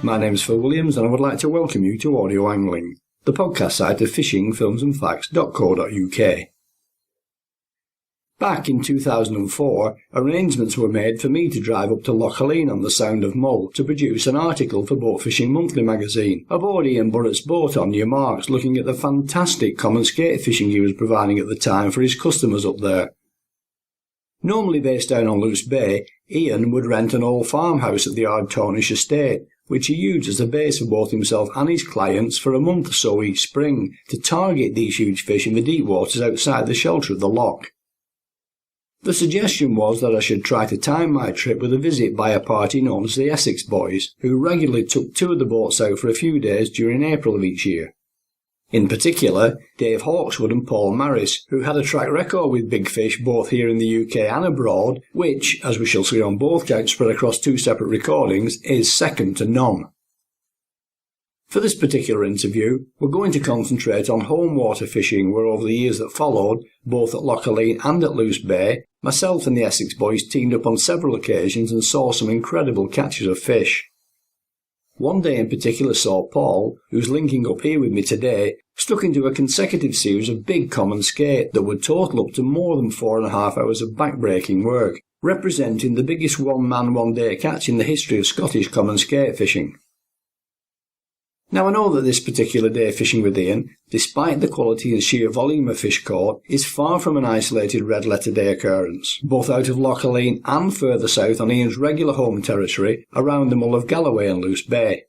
My name's Phil Williams and I would like to welcome you to Audio Angling, the podcast site of fishingfilmsandfacts.co.uk. Back in 2004, arrangements were made for me to drive up to Loch Alleen on the Sound of Mull to produce an article for Boat Fishing Monthly magazine aboard Ian Burrett's boat on New Marks, looking at the fantastic common skate fishing he was providing at the time for his customers up there. Normally based down on Luce Bay, Ian would rent an old farmhouse at the Ardtornish estate, which he used as a base for both himself and his clients for a month or so each spring to target these huge fish in the deep waters outside the shelter of the loch. The suggestion was that I should try to time my trip with a visit by a party known as the Essex Boys, who regularly took two of the boats out for a few days during April of each year. In particular, Dave Hawkswood and Paul Maris, who had a track record with big fish both here in the UK and abroad, which, as we shall see on both counts spread across two separate recordings, is second to none. For this particular interview, we're going to concentrate on home water fishing, where over the years that followed, both at Loch Alleen and at Luce Bay, myself and the Essex Boys teamed up on several occasions and saw some incredible catches of fish. One day in particular saw Paul, who's linking up here with me today, stuck into a consecutive series of big common skate that would total up to more than 4.5 hours of backbreaking work, representing the biggest one-man one-day catch in the history of Scottish common skate fishing. Now I know that this particular day fishing with Ian, despite the quality and sheer volume of fish caught, is far from an isolated red-letter day occurrence, both out of Loch Alleen and further south on Ian's regular home territory around the Mull of Galloway and Luce Bay.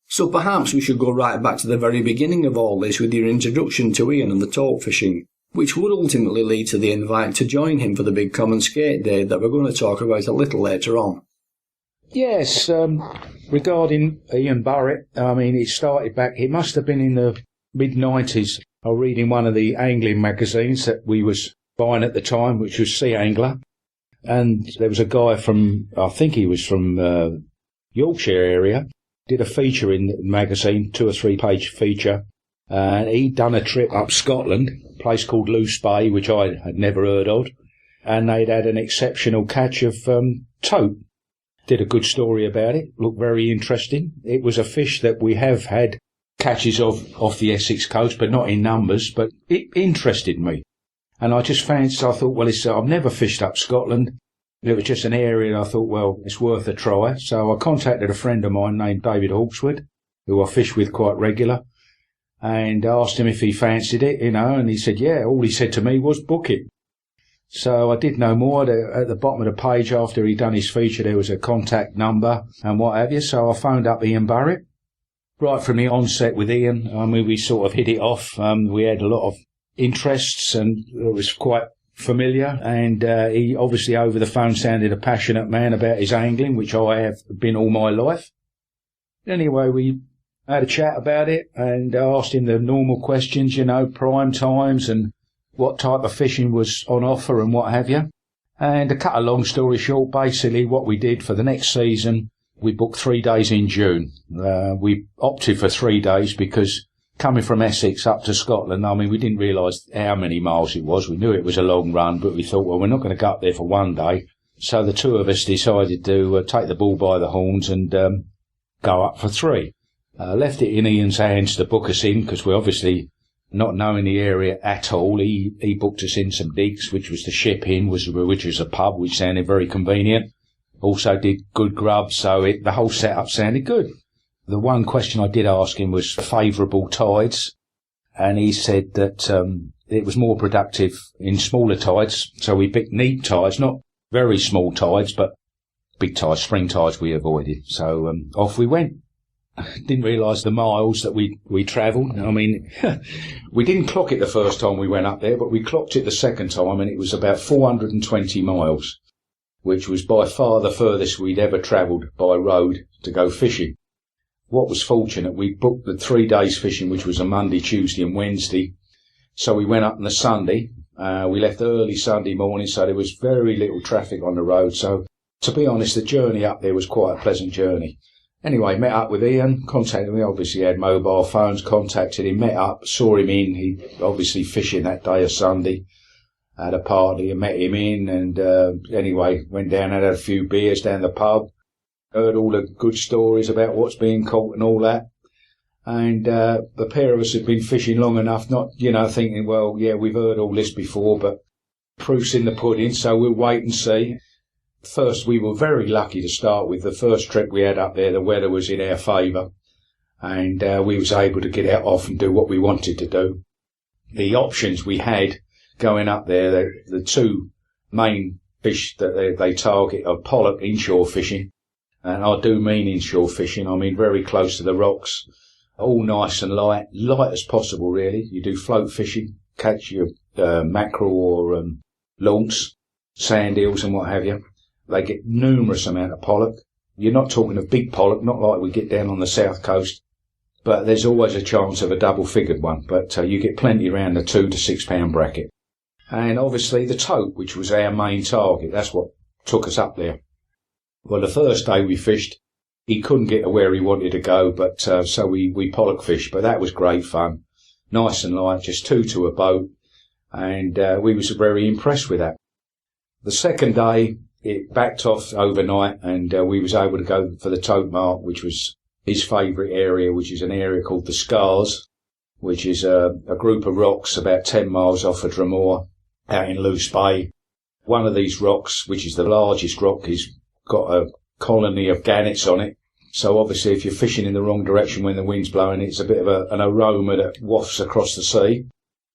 So perhaps we should go right back to the very beginning of all this with your introduction to Ian and the taupe fishing, which would ultimately lead to the invite to join him for the big common skate day that we're going to talk about a little later on. Yes, regarding Ian Burrett, it started back, it must have been in the mid-90s. I was reading one of the angling magazines that we was buying at the time, which was Sea Angler, and there was a guy from, I think he was from Yorkshire area, did a feature in the magazine, 2 or 3 page feature, and he'd done a trip up Scotland, a place called Luce Bay, which I had never heard of, and they'd had an exceptional catch of tope. Did a good story about it, looked very interesting. It was a fish that we have had catches of off the Essex coast, but not in numbers, but it interested me. And I thought, well, I've never fished up Scotland. It was just an area, and I thought, well, it's worth a try. So I contacted a friend of mine named David Hawkswood, who I fish with quite regular, and asked him if he fancied it, and he said, yeah. All he said to me was, book it. So I did no more. At the bottom of the page after he'd done his feature, there was a contact number and what have you. So I phoned up Ian Burrett. Right from the onset with Ian, we sort of hit it off. We had a lot of interests and it was quite familiar. And he obviously over the phone sounded a passionate man about his angling, which I have been all my life. Anyway, we had a chat about it and I asked him the normal questions, prime times and what type of fishing was on offer and what have you. And to cut a long story short, basically what we did for the next season, we booked 3 days in June. We opted for 3 days because coming from Essex up to Scotland, we didn't realise how many miles it was. We knew it was a long run, but we thought, well, we're not going to go up there for 1 day. So the two of us decided to take the bull by the horns and go up for 3. Left it in Ian's hands to book us in because we obviously not knowing the area at all. He booked us in some digs, which was the Ship Inn, which was a pub, which sounded very convenient. Also did good grub, so the whole setup sounded good. The one question I did ask him was favourable tides, and he said that it was more productive in smaller tides, so we picked neap tides, not very small tides, but big tides, spring tides we avoided. So off we went. Didn't realise the miles that we travelled. We didn't clock it the first time we went up there, but we clocked it the second time, and it was about 420 miles, which was by far the furthest we'd ever travelled by road to go fishing. What was fortunate, we booked the 3 days fishing, which was a Monday, Tuesday and Wednesday. So we went up on the Sunday. We left early Sunday morning, so there was very little traffic on the road. So to be honest, the journey up there was quite a pleasant journey. Anyway, met up with Ian, contacted me, obviously had mobile phones, contacted him, met up, saw him in, he obviously fishing that day of Sunday, had a party and met him in, and anyway, went down and had a few beers down the pub, heard all the good stories about what's being caught and all that. And the pair of us had been fishing long enough, not, thinking, well, yeah, we've heard all this before, but proof's in the pudding, so we'll wait and see. First, we were very lucky to start with. The first trip we had up there, the weather was in our favour, and we was able to get out off and do what we wanted to do. The options we had going up there, the two main fish that they target are pollock inshore fishing, and I do mean inshore fishing. I mean very close to the rocks, all nice and light as possible really. You do float fishing, catch your mackerel or launce, sand eels and what have you. They get numerous amount of pollock. You're not talking of big pollock, not like we get down on the south coast, but there's always a chance of a double-figured one. But you get plenty around the 2 to 6 pound bracket. And obviously the tope, which was our main target, that's what took us up there. Well, the first day we fished, he couldn't get to where he wanted to go, but so we pollock fished, but that was great fun. Nice and light, just 2 to a boat, and we was very impressed with that. The second day, it backed off overnight, and we was able to go for the tope mark, which was his favourite area, which is an area called the Scars, which is a group of rocks about 10 miles off of Dromore, out in Luce Bay. One of these rocks, which is the largest rock, has got a colony of gannets on it. So obviously if you're fishing in the wrong direction when the wind's blowing, it's a bit of an aroma that wafts across the sea.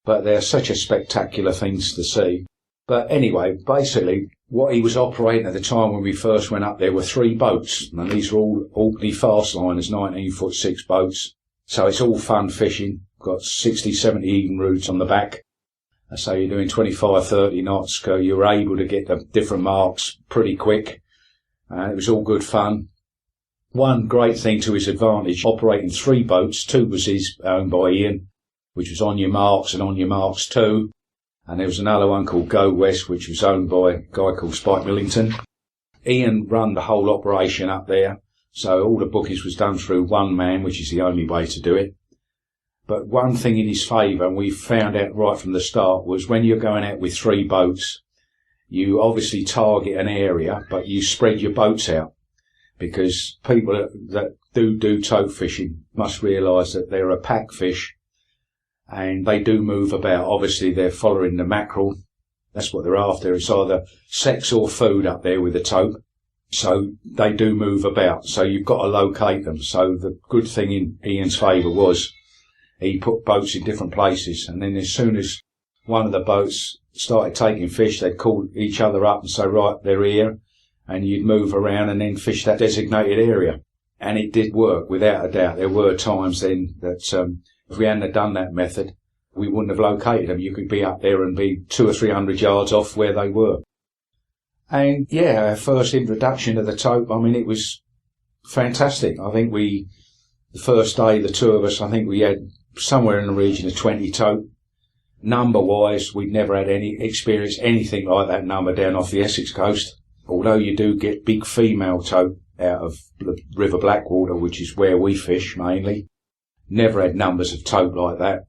But they're such a spectacular things to see. But anyway, basically, what he was operating at the time when we first went up there were 3 boats. And these were all Orkney Fastliners, 19-foot-6 boats. So it's all fun fishing. Got 60, 70 even roots on the back. So you're doing 25, 30 knots. You're able to get the different marks pretty quick. It was all good fun. One great thing to his advantage, operating 3 boats. 2 was his, owned by Ian, which was On Your Marks and On Your Marks 2. And there was another one called Go West, which was owned by a guy called Spike Millington. Ian run the whole operation up there, so all the bookings was done through one man, which is the only way to do it. But one thing in his favour, and we found out right from the start, was when you're going out with 3 boats, you obviously target an area, but you spread your boats out. Because people that do tope fishing must realise that they're a pack fish, and they do move about. Obviously, they're following the mackerel. That's what they're after. It's either sex or food up there with the tope. So they do move about. So you've got to locate them. So the good thing in Ian's favour was he put boats in different places. And then as soon as one of the boats started taking fish, they'd call each other up and say, right, they're here. And you'd move around and then fish that designated area. And it did work, without a doubt. There were times then that if we hadn't have done that method, we wouldn't have located them. You could be up there and be 200 or 300 yards off where they were. And yeah, our first introduction to the tope, I mean, it was fantastic. I think the first day, the 2 of us, I think we had somewhere in the region of 20 tope. Number-wise, we'd never had experienced anything like that number down off the Essex coast. Although you do get big female tope out of the River Blackwater, which is where we fish mainly. Never had numbers of tope like that.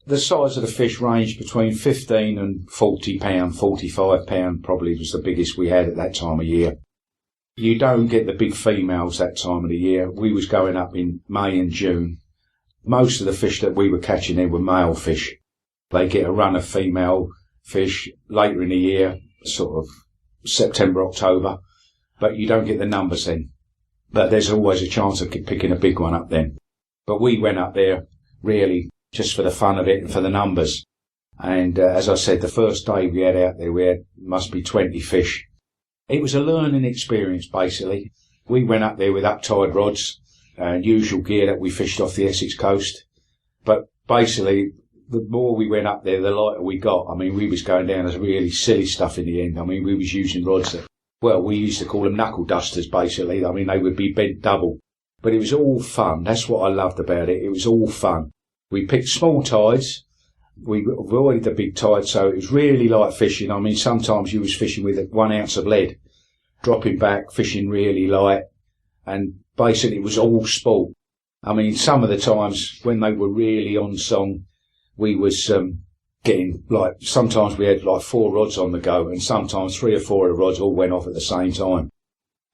The size of the fish ranged between 15 and 40 pound, 45 pound probably was the biggest we had at that time of year. You don't get the big females that time of the year. We was going up in May and June. Most of the fish that we were catching there were male fish. They get a run of female fish later in the year, sort of September, October, but you don't get the numbers then. But there's always a chance of picking a big one up then. But we went up there really just for the fun of it and for the numbers. And as I said, the first day we had out there, we had must be 20 fish. It was a learning experience, basically. We went up there with up-tide rods and usual gear that we fished off the Essex coast. But basically, the more we went up there, the lighter we got. I mean, we was going down as really silly stuff in the end. I mean, we was using rods that, well, we used to call them knuckle dusters, basically. I mean, they would be bent double. But it was all fun. That's what I loved about it. It was all fun. We picked small tides. We avoided the big tides, so it was really light fishing. I mean, sometimes you was fishing with 1 ounce of lead, dropping back, fishing really light, and basically it was all sport. I mean, some of the times when they were really on song, we was getting, like, sometimes we had like 4 rods on the go, and sometimes 3 or 4 of the rods all went off at the same time.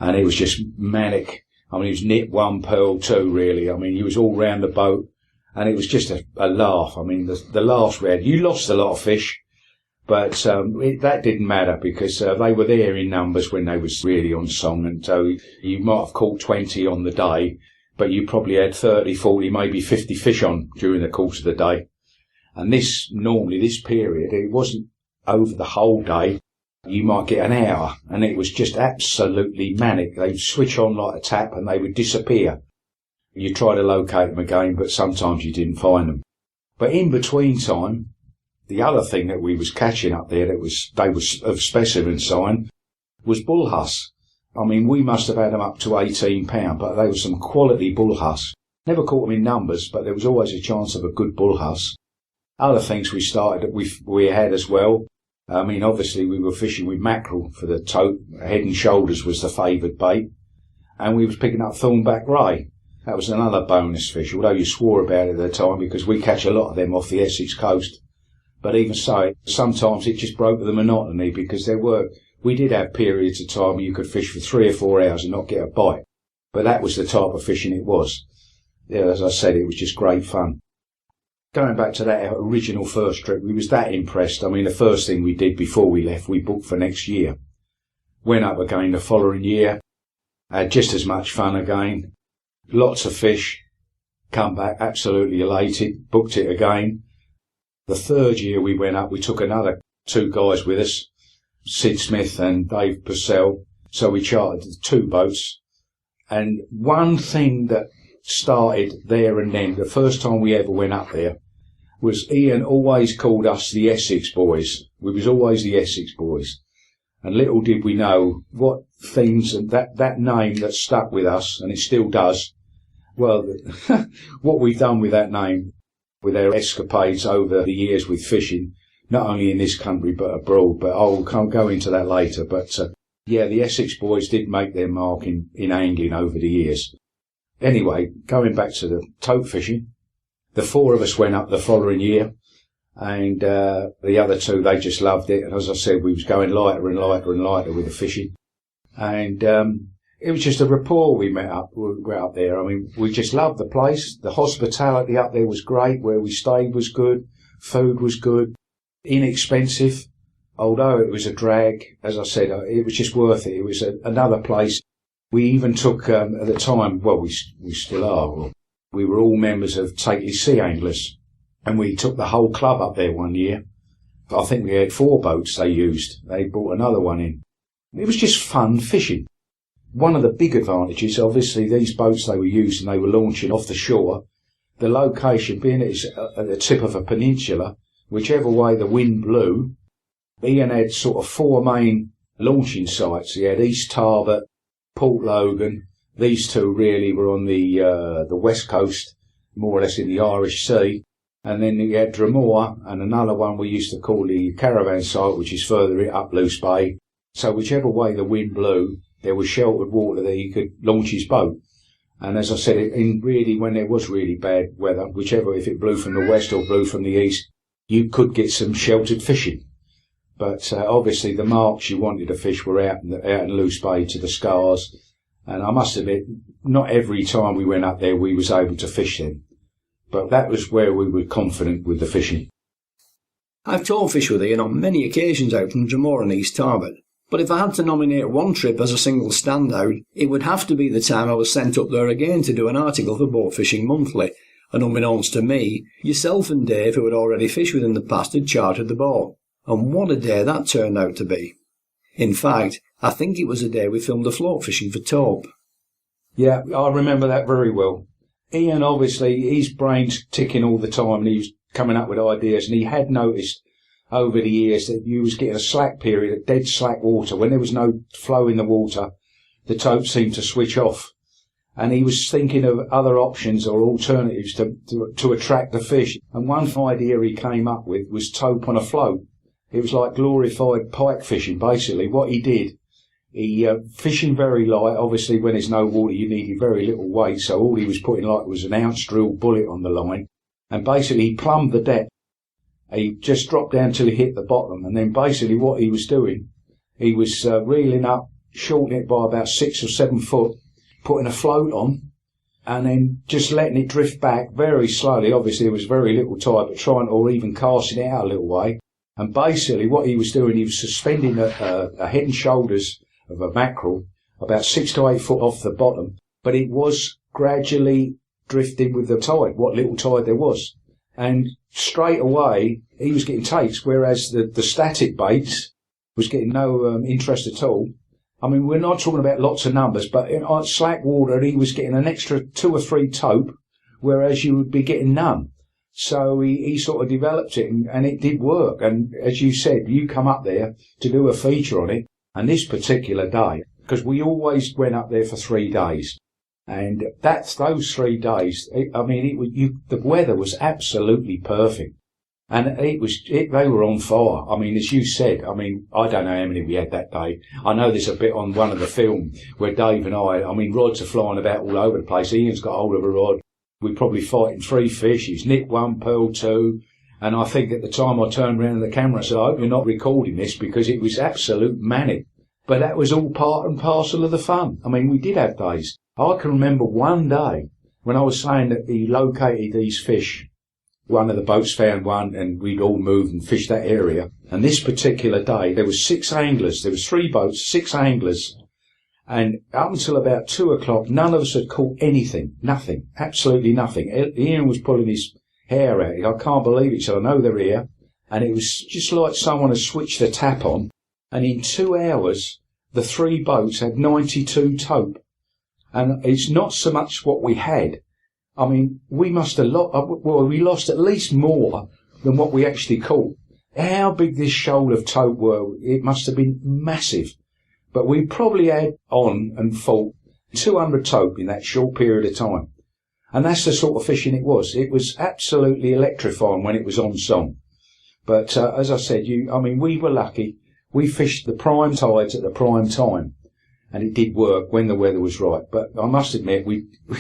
and it was just manic. I mean, it was nip one, pearl two, really. I mean, he was all round the boat, and it was just a laugh. I mean, the laughs we had. You lost a lot of fish, but that didn't matter because they were there in numbers when they was really on song, and so you might have caught 20 on the day, but you probably had 30, 40, maybe 50 fish on during the course of the day. And this period, it wasn't over the whole day. You might get an hour, and it was just absolutely manic. They'd switch on like a tap and they would disappear. You try to locate them again, but sometimes you didn't find them. But in between time, the other thing that we was catching up there they was of specimen sign was bullhuss. I mean, we must have had them up to £18, but they were some quality bullhuss. Never caught them in numbers, but there was always a chance of a good bullhuss. Other things we had as well. I mean, obviously we were fishing with mackerel for the tote. Head and shoulders was the favoured bait. And we was picking up thornback ray. That was another bonus fish, although you swore about it at the time because we catch a lot of them off the Essex coast. But even so, sometimes it just broke the monotony because we did have periods of time where you could fish for 3 or 4 hours and not get a bite. But that was the type of fishing it was. Yeah, as I said, it was just great fun. Going back to that original first trip, we was that impressed. I mean, the first thing we did before we left, we booked for next year. Went up again the following year, had just as much fun again. Lots of fish, come back absolutely elated, booked it again. The third year we went up, we took another 2 guys with us, Sid Smith and Dave Purcell. So we chartered 2 boats. And one thing that started there and then, the first time we ever went up there, was Ian always called us the Essex Boys. We was always the Essex Boys. And little did we know what things, and that name that stuck with us, and it still does. Well, what we've done with that name, with our escapades over the years with fishing, not only in this country but abroad, but I'll go into that later. But yeah, the Essex Boys did make their mark in angling over the years. Anyway, going back to the tote fishing, the 4 of us went up the following year, and the other 2, they just loved it. And as I said, we was going lighter and lighter and lighter with the fishing. And it was just a rapport we went up there. I mean, we just loved the place. The hospitality up there was great. Where we stayed was good. Food was good. Inexpensive. Although it was a drag, as I said, it was just worth it. It was another place. We even took, at the time, well, we still are, we were all members of Tately Sea Anglers, and we took the whole club up there one year. I think we had 4 boats they used. They brought another one in. It was just fun fishing. One of the big advantages, obviously, these boats they were using, they were launching off the shore. The location, being it's at the tip of a peninsula, whichever way the wind blew, Ian had sort of 4 main launching sites. He had East Tarbert, Port Logan. These 2 really were on the west coast, more or less in the Irish Sea. And then you had Dromore and another one we used to call the caravan site, which is further up Loose Bay. So whichever way the wind blew, there was sheltered water that he could launch his boat. And as I said, when there was really bad weather, if it blew from the west or blew from the east, you could get some sheltered fishing. But obviously the marks you wanted to fish were out in Loose Bay to the Scars. And I must admit, not every time we went up there we was able to fish them. But that was where we were confident with the fishing. I've taught fish with Ian on many occasions out from Dromore and East Tarbert. But if I had to nominate one trip as a single standout, it would have to be the time I was sent up there again to do an article for Boat Fishing Monthly. And unbeknownst to me, yourself and Dave, who had already fished with in the past, had chartered the boat. And what a day that turned out to be. In fact, I think it was a day we filmed the float fishing for Taupe. Yeah, I remember that very well. Ian, obviously, his brain's ticking all the time and he was coming up with ideas, and he had noticed over the years that you was getting a slack period, a dead slack water. When there was no flow in the water, the Taupe seemed to switch off. And he was thinking of other options or alternatives to attract the fish. And one idea he came up with was Taupe on a float. It was like glorified pike fishing, basically. What he did, fishing very light. Obviously, when there's no water, you needed very little weight. So all he was putting like was an ounce drill bullet on the line. And basically, he plumbed the depth. He just dropped down till he hit the bottom. And then basically what he was doing, he was reeling up shortening it by about 6 or 7 foot, putting a float on, and then just letting it drift back very slowly. Obviously, there was very little tide, but trying, or even casting it out a little way. And basically what he was doing, he was suspending a head and shoulders of a mackerel about 6 to 8 foot off the bottom, but it was gradually drifting with the tide, what little tide there was. And straight away, he was getting takes, whereas the static baits was getting no interest at all. I mean, we're not talking about lots of numbers, but in slack water, he was getting an extra 2 or 3 tope, whereas you would be getting none. So he sort of developed it, and it did work. And as you said, you come up there to do a feature on it. And this particular day, because we always went up there for 3 days, and that's those 3 days. The weather was absolutely perfect, and they were on fire. I mean, as you said, I don't know how many we had that day. I know there's a bit on one of the film where Dave and rods are flying about all over the place. Ian's got hold of a rod. We're probably fighting 3 fish. He's nicked 1, pearled 2. And I think at the time I turned around to the camera and said, I hope you're not recording this, because it was absolute manic. But that was all part and parcel of the fun. I mean, we did have days. I can remember one day when I was saying that he located these fish. One of the boats found one, and we'd all moved and fished that area. And this particular day, there was 6 anglers. There was 3 boats, 6 anglers. And up until about 2 o'clock, none of us had caught anything. Nothing. Absolutely nothing. Ian was pulling his hair out. I can't believe it. So I know they're here. And it was just like someone had switched the tap on. And in 2 hours, the 3 boats had 92 tope. And it's not so much what we had. I mean, we lost at least more than what we actually caught. How big this shoal of tope were, it must have been massive. But we probably had on and fought 200 tope in that short period of time. And that's the sort of fishing it was. It was absolutely electrifying when it was on song. But as I said, we were lucky. We fished the prime tides at the prime time. And it did work when the weather was right. But I must admit,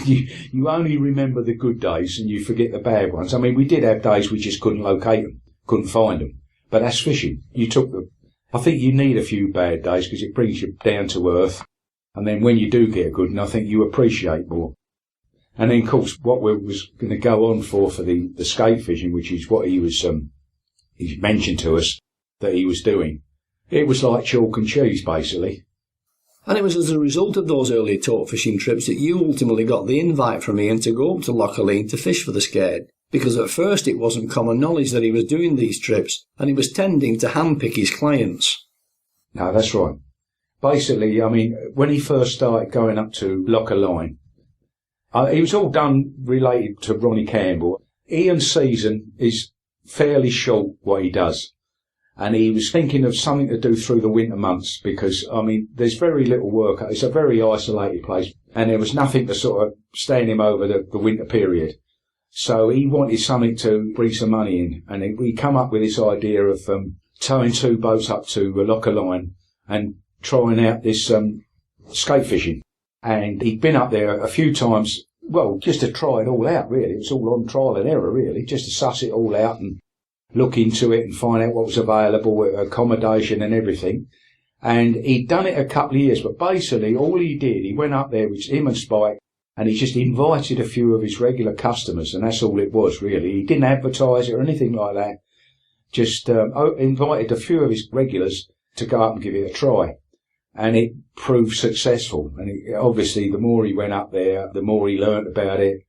you only remember the good days and you forget the bad ones. I mean, we did have days we just couldn't locate them, couldn't find them. But that's fishing. You took them. I think you need a few bad days because it brings you down to earth. And then when you do get a good one, I think you appreciate more. And then, of course, what we was going to go on for the skate fishing, which is what he mentioned to us that he was doing. It was like chalk and cheese, basically. And it was as a result of those early tote fishing trips that you ultimately got the invite from Ian to go up to Loch Aline to fish for the skate. Because at first it wasn't common knowledge that he was doing these trips, and he was tending to handpick his clients. No, that's right. Basically, when he first started going up to Loch Aline, it was all done related to Ronnie Campbell. Ian's season is fairly short, what he does. And he was thinking of something to do through the winter months because, there's very little work. It's a very isolated place, and there was nothing to sort of stand him over the winter period. So he wanted something to bring some money in, and we come up with this idea of towing 2 boats up to Loch Aline and trying out this skate fishing. And he'd been up there a few times, well, just to try it all out, really. It was all on trial and error, really, just to suss it all out and look into it and find out what was available, accommodation and everything. And he'd done it a couple of years, but basically all he did, he went up there with him and Spike, and he just invited a few of his regular customers, and that's all it was, really. He didn't advertise it or anything like that. Just invited a few of his regulars to go up and give it a try. And it proved successful. And obviously, the more he went up there, the more he learnt about it.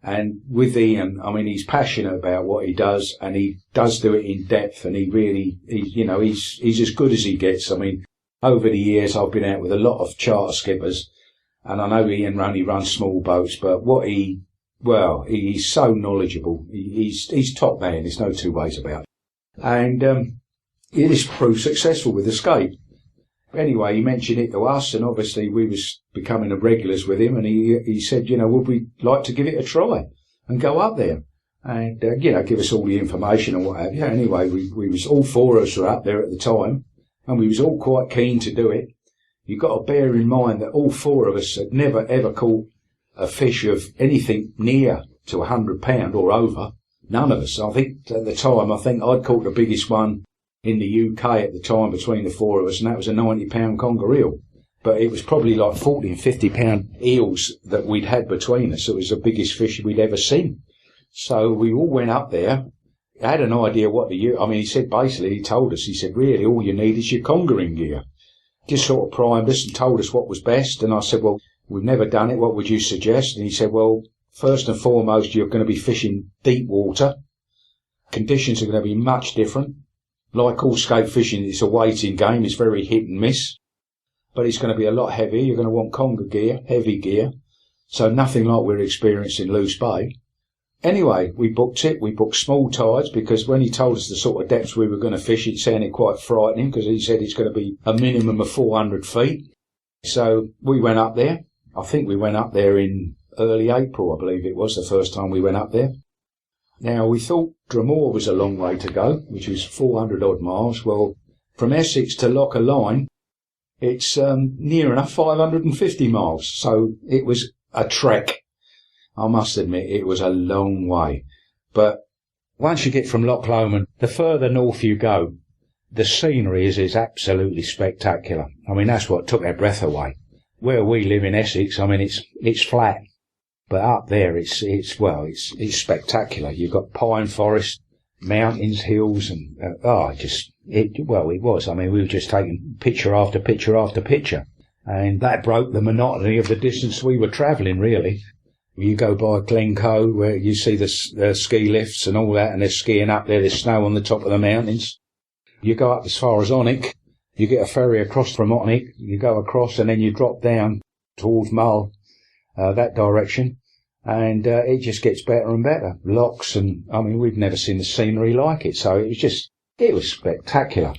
And with Ian, he's passionate about what he does, and he does do it in depth, and he's as good as he gets. Over the years, I've been out with a lot of charter skippers, and I know Ian only runs small boats, but he's so knowledgeable. He's top man. There's no 2 ways about it. And it has proved successful with the skate. Anyway, he mentioned it to us, and obviously we was becoming the regulars with him, and he said, would we like to give it a try and go up there and, give us all the information and what have you. Anyway, we was all 4 of us were up there at the time, and we was all quite keen to do it. You've got to bear in mind that all 4 of us had never ever caught a fish of anything near to £100 or over. None of us. I think at the time, I'd caught the biggest one in the UK at the time between the 4 of us, and that was a £90 conger eel. but it was probably like 40 and 50 pound eels that we'd had between us. It was the biggest fish we'd ever seen. So we all went up there. I had an idea what to use. I mean, he said basically, he told us, he said, really, all you need is your congering gear. Just sort of primed us and told us what was best. And I said, well, we've never done it. What would you suggest? And he said, well, first and foremost, you're going to be fishing deep water. Conditions are going to be much different. Like all scape fishing, it's a waiting game. It's very hit and miss. But it's going to be a lot heavier. You're going to want conger gear, heavy gear. So nothing like we're experiencing in Loose Bay. Anyway, we booked it. We booked small tides because when he told us the sort of depths we were going to fish, it sounded quite frightening because he said it's going to be a minimum of 400 feet. So we went up there. I think we went up there in early April, I believe it was the first time we went up there. Now, we thought Dromore was a long way to go, which was 400 odd miles. Well, from Essex to Loch Line, it's near enough 550 miles. So it was a trek. I must admit, it was a long way. But once you get from Loch Lomond, the further north you go, the scenery is absolutely spectacular. I mean, that's what took our breath away. Where we live in Essex, I mean, it's flat. But up there, it's spectacular. You've got pine forest, mountains, hills, and, it was. I mean, we were just taking picture after picture after picture. And that broke the monotony of the distance we were travelling, really. You go by Glencoe, where you see the ski lifts and all that, and they're skiing up there. There's snow on the top of the mountains. You go up as far as Onick. You get a ferry across from Onick. You go across, and then you drop down towards Mull, that direction. And it just gets better and better. Lochs, and I mean, we've never seen the scenery like it. So it was spectacular.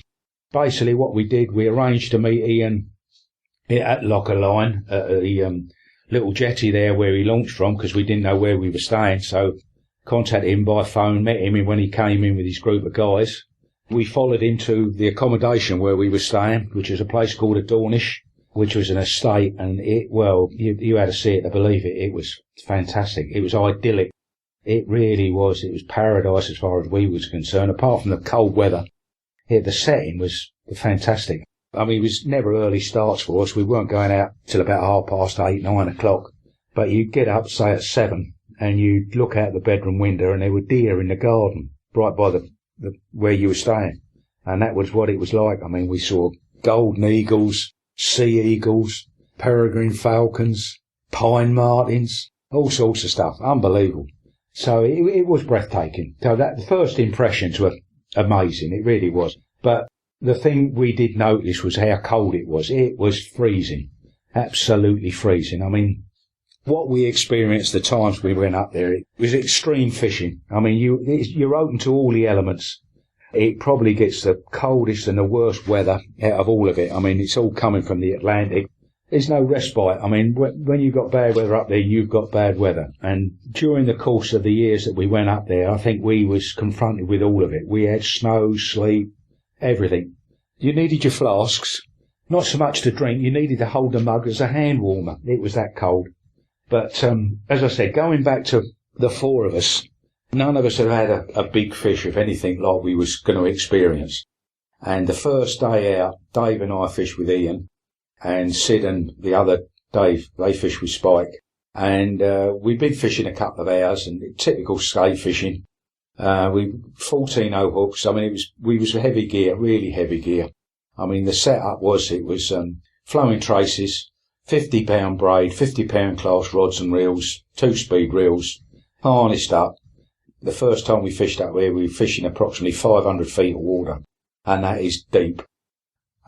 Basically, what we did, we arranged to meet Ian at Loch Line, at the little jetty there where he launched from, because we didn't know where we were staying. So contacted him by phone, met him when he came in with his group of guys. We followed him to the accommodation where we were staying, which is a place called Adornish, which was an estate, and you had to see it to believe it. It was fantastic. It was idyllic. It really was. It was paradise as far as we was concerned. Apart from the cold weather, the setting was fantastic. I mean, it was never early starts for us. We weren't going out till about 8:30, 9 o'clock. But you'd get up, say, at 7, and you'd look out the bedroom window, and there were deer in the garden, right by the where you were staying. And that was what it was like. I mean, we saw golden eagles, sea eagles, peregrine falcons, pine martins, all sorts of stuff. Unbelievable. So it was breathtaking. So the first impressions were amazing. It really was. But the thing we did notice was how cold it was. It was freezing. Absolutely freezing. I mean, what we experienced the times we went up there, it was extreme fishing. I mean, you're open to all the elements. It probably gets the coldest and the worst weather out of all of it. I mean, it's all coming from the Atlantic. There's no respite. I mean, when you've got bad weather up there, you've got bad weather. And during the course of the years that we went up there, I think we was confronted with all of it. We had snow, sleet, everything. You needed your flasks, not so much to drink. You needed to hold the mug as a hand warmer. It was that cold. But as I said, going back to the four of us, none of us had had a big fish, if anything, like we was going to experience. And the first day out, Dave and I fished with Ian, and Sid and the other Dave, they fished with Spike. And we'd been fishing a couple of hours, and typical skate fishing. 14-0 hooks. I mean, we was heavy gear, really heavy gear. I mean, the setup was, flowing traces, 50-pound braid, 50-pound class rods and reels, 2-speed reels, harnessed up. The first time we fished up here, we were fishing approximately 500 feet of water, and that is deep.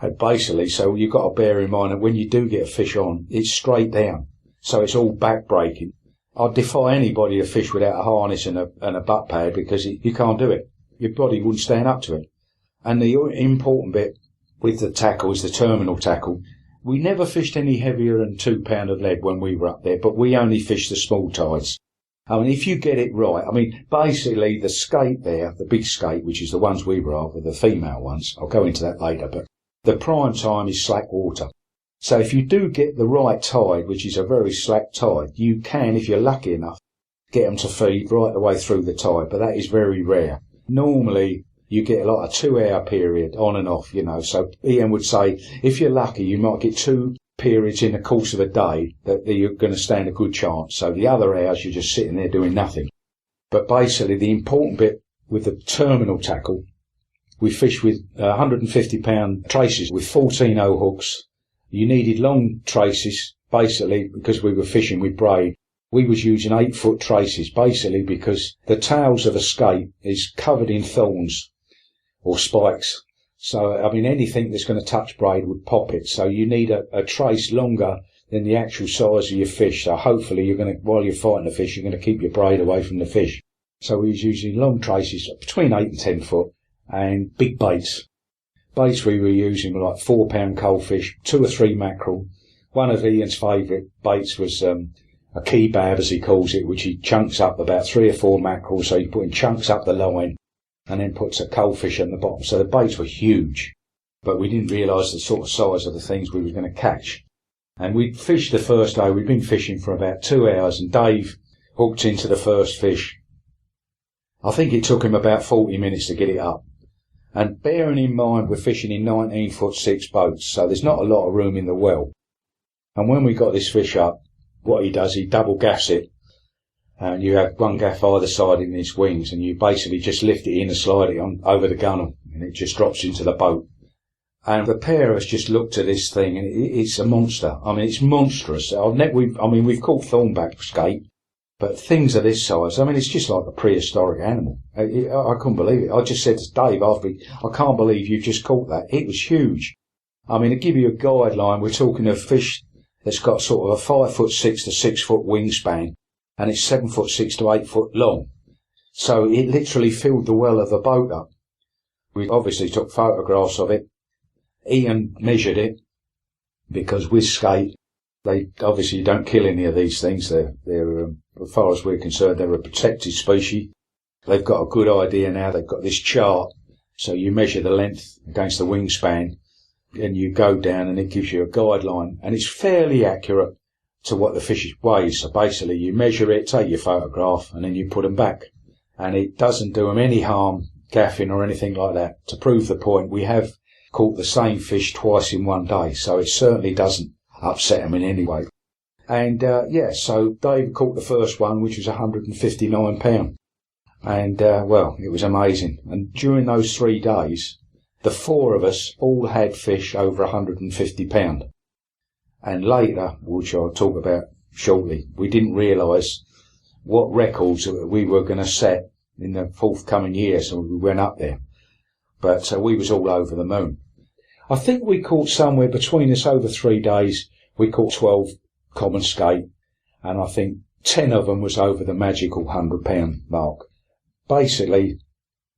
And basically, so you've got to bear in mind that when you do get a fish on, it's straight down, so it's all back breaking. I'd defy anybody to fish without a harness and a butt pad, because you can't do it. Your body wouldn't stand up to it. And the important bit with the tackle is the terminal tackle. We never fished any heavier than 2 pound of lead when we were up there, but we only fished the small tides. I mean, if you get it right, I mean, basically the skate there, the big skate, which is the ones we were after, the female ones, I'll go into that later, but the prime time is slack water. So if you do get the right tide, which is a very slack tide, you can, if you're lucky enough, get them to feed right the way through the tide, but that is very rare. Normally, you get like a 2-hour period on and off, so Ian would say, if you're lucky, you might get 2 periods in the course of a day that you're going to stand a good chance. So the other hours you're just sitting there doing nothing. But basically the important bit with the terminal tackle, we fished with 150-pound traces with 14-0 hooks. You needed long traces, basically, because we were fishing with braid. We was using 8-foot traces, basically, because the tails of a skate is covered in thorns or spikes. So, I mean, anything that's going to touch braid would pop it. So you need a trace longer than the actual size of your fish. So hopefully you're going to, while you're fighting the fish, you're going to keep your braid away from the fish. So we was using long traces between 8 and 10 foot and big baits. Baits we were using were like 4-pound coalfish, 2 or 3 mackerel. One of Ian's favourite baits was a kebab, as he calls it, which he chunks up about 3 or 4 mackerel. So he put in chunks up the line and then puts a coalfish on the bottom. So the baits were huge, but we didn't realise the sort of size of the things we were going to catch. And we fished the first day. We'd been fishing for about 2 hours, and Dave hooked into the first fish. I think it took him about 40 minutes to get it up. And bearing in mind we're fishing in 19-foot-6 boats, so there's not a lot of room in the well. And when we got this fish up, what he does, he double gaffs it, and you have one gaff either side in its wings, and you basically just lift it in and slide it on over the gunnel, and it just drops into the boat. And the pair of us just looked at this thing, and it's a monster. I mean, it's monstrous. We've caught thornback skate, but things of this size, I mean, it's just like a prehistoric animal. I couldn't believe it. I just said to Dave after, I can't believe you've just caught that. It was huge. I mean, to give you a guideline, we're talking of fish that's got sort of a 5'6" to 6 foot wingspan, and it's 7'6" to 8 foot long. So it literally filled the well of the boat up. We obviously took photographs of it. Ian measured it, because with skate, they obviously don't kill any of these things. They're as far as we're concerned, they're a protected species. They've got a good idea now. They've got this chart, so you measure the length against the wingspan, and you go down, and it gives you a guideline, and it's fairly accurate to what the fish weighs. So basically, you measure it, take your photograph, and then you put them back, and it doesn't do them any harm gaffing or anything like that. To prove the point, we have caught the same fish twice in one day, so it certainly doesn't upset them in any way. And so Dave caught the first one, which was 159 pound, and it was amazing. And during those 3 days, the 4 of us all had fish over 150 pound. And later, which I'll talk about shortly, we didn't realise what records we were going to set in the forthcoming year, so we went up there. But we was all over the moon. I think we caught somewhere between us over 3 days, we caught 12 common skate, and I think 10 of them was over the magical 100 pound mark. Basically,